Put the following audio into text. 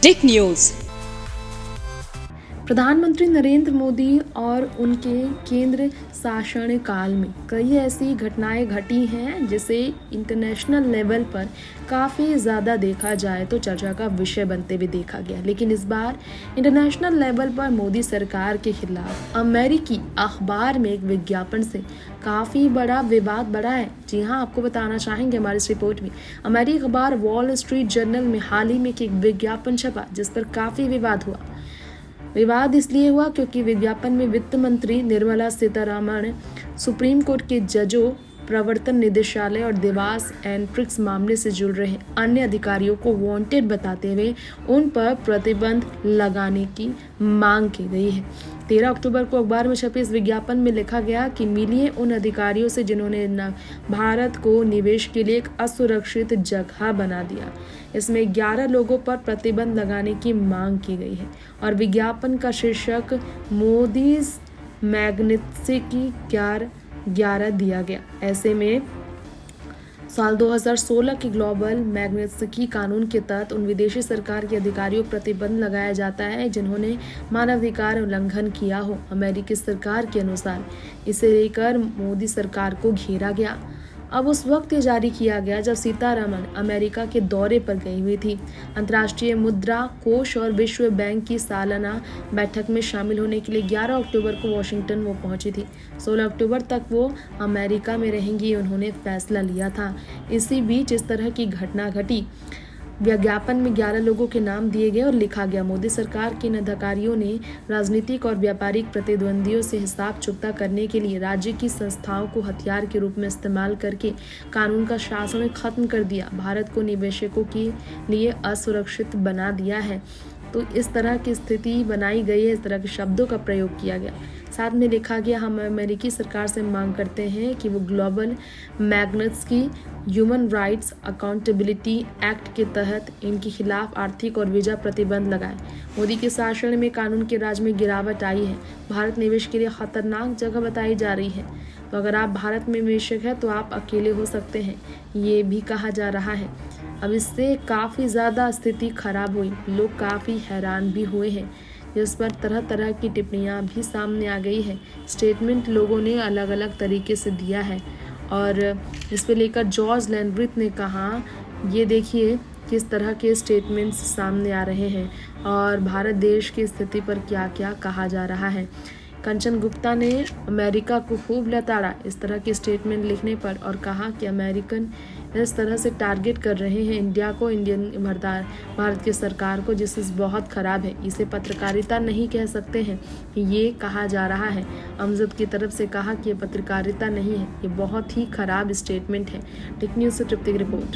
Tech news. प्रधानमंत्री नरेंद्र मोदी और उनके केंद्र शासन काल में कई ऐसी घटनाएं घटी हैं जिसे इंटरनेशनल लेवल पर काफ़ी ज़्यादा देखा जाए तो चर्चा का विषय बनते हुए देखा गया। लेकिन इस बार इंटरनेशनल लेवल पर मोदी सरकार के खिलाफ अमेरिकी अखबार में एक विज्ञापन से काफ़ी बड़ा विवाद बढ़ा है। जी हाँ, आपको बताना चाहेंगे हमारी इस रिपोर्ट में अमेरिकी अखबार वॉल स्ट्रीट जर्नल में हाल ही में एक विज्ञापन छपा जिस पर काफ़ी विवाद हुआ। विवाद इसलिए हुआ क्योंकि विज्ञापन में वित्त मंत्री निर्मला सीतारमण सुप्रीम कोर्ट के जजों, प्रवर्तन निदेशालय और देवास एंड ट्रिक्स मामले से जुड़ रहे अन्य अधिकारियों को वांटेड बताते हुए उन पर प्रतिबंध लगाने की मांग की गई है। 13 अक्टूबर को अखबार में छपे इस विज्ञापन में लिखा गया कि मिलिए उन अधिकारियों से जिन्होंने भारत को निवेश के लिए एक असुरक्षित जगह बना दिया। इसमें 11 लोगों पर प्रतिबंध लगाने की मांग की गई है और विज्ञापन का शीर्षक मोदीज मैग्निफिसेंट 11 दिया गया। ऐसे में साल 2016 के ग्लोबल मैग्निफिसेंट कानून के तहत उन विदेशी सरकार के अधिकारियों पर प्रतिबंध लगाया जाता है जिन्होंने मानवाधिकार उल्लंघन किया हो। अमेरिकी सरकार के अनुसार इसे लेकर मोदी सरकार को घेरा गया। अब उस वक्त ये जारी किया गया जब सीतारमण अमेरिका के दौरे पर गई हुई थी। अंतर्राष्ट्रीय मुद्रा कोष और विश्व बैंक की सालाना बैठक में शामिल होने के लिए 11 अक्टूबर को वॉशिंगटन वो पहुंची थी। 16 अक्टूबर तक वो अमेरिका में रहेंगी, उन्होंने फैसला लिया था। इसी बीच इस तरह की घटना घटी। विज्ञापन में 11 लोगों के नाम दिए गए और लिखा गया मोदी सरकार के इन अधिकारियों ने राजनीतिक और व्यापारिक प्रतिद्वंदियों से हिसाब चुकता करने के लिए राज्य की संस्थाओं को हथियार के रूप में इस्तेमाल करके कानून का शासन खत्म कर दिया, भारत को निवेशकों के लिए असुरक्षित बना दिया है। तो इस तरह की स्थिति बनाई गई है, इस तरह के शब्दों का प्रयोग किया गया। साथ में लिखा गया हम अमेरिकी सरकार से मांग करते हैं कि वो global magnificent human rights accountability act के तहत इनके खिलाफ आर्थिक और वीजा प्रतिबंध लगाएं। मोदी के शासन में कानून के राज में गिरावट आई है। भारत निवेश के लिए खतरनाक जगह बताई जा रही है। तो अगर आप भारत में निवेशक हैं तो आप अकेले हो सकते हैं, ये भी कहा जा रहा है। अब इससे काफ़ी ज़्यादा स्थिति खराब हुई, लोग काफ़ी हैरान भी हुए हैं, जिस पर तरह तरह की टिप्पणियां भी सामने आ गई है। स्टेटमेंट लोगों ने अलग अलग तरीके से दिया है और इस पे लेकर जॉर्ज लैंड्रिथ ने कहा, ये देखिए किस तरह के स्टेटमेंट्स सामने आ रहे हैं और भारत देश की स्थिति पर क्या क्या कहा जा रहा है। कंचन गुप्ता ने अमेरिका को खूब लताड़ा इस तरह के स्टेटमेंट लिखने पर और कहा कि अमेरिकन इस तरह से टारगेट कर रहे हैं इंडिया को, भारत की सरकार को, जिससे बहुत ख़राब है। इसे पत्रकारिता नहीं कह सकते हैं, ये कहा जा रहा है। अमजद की तरफ से कहा कि ये पत्रकारिता नहीं है, ये बहुत ही ख़राब स्टेटमेंट है। टेक न्यूज़ से तृप्ति की रिपोर्ट।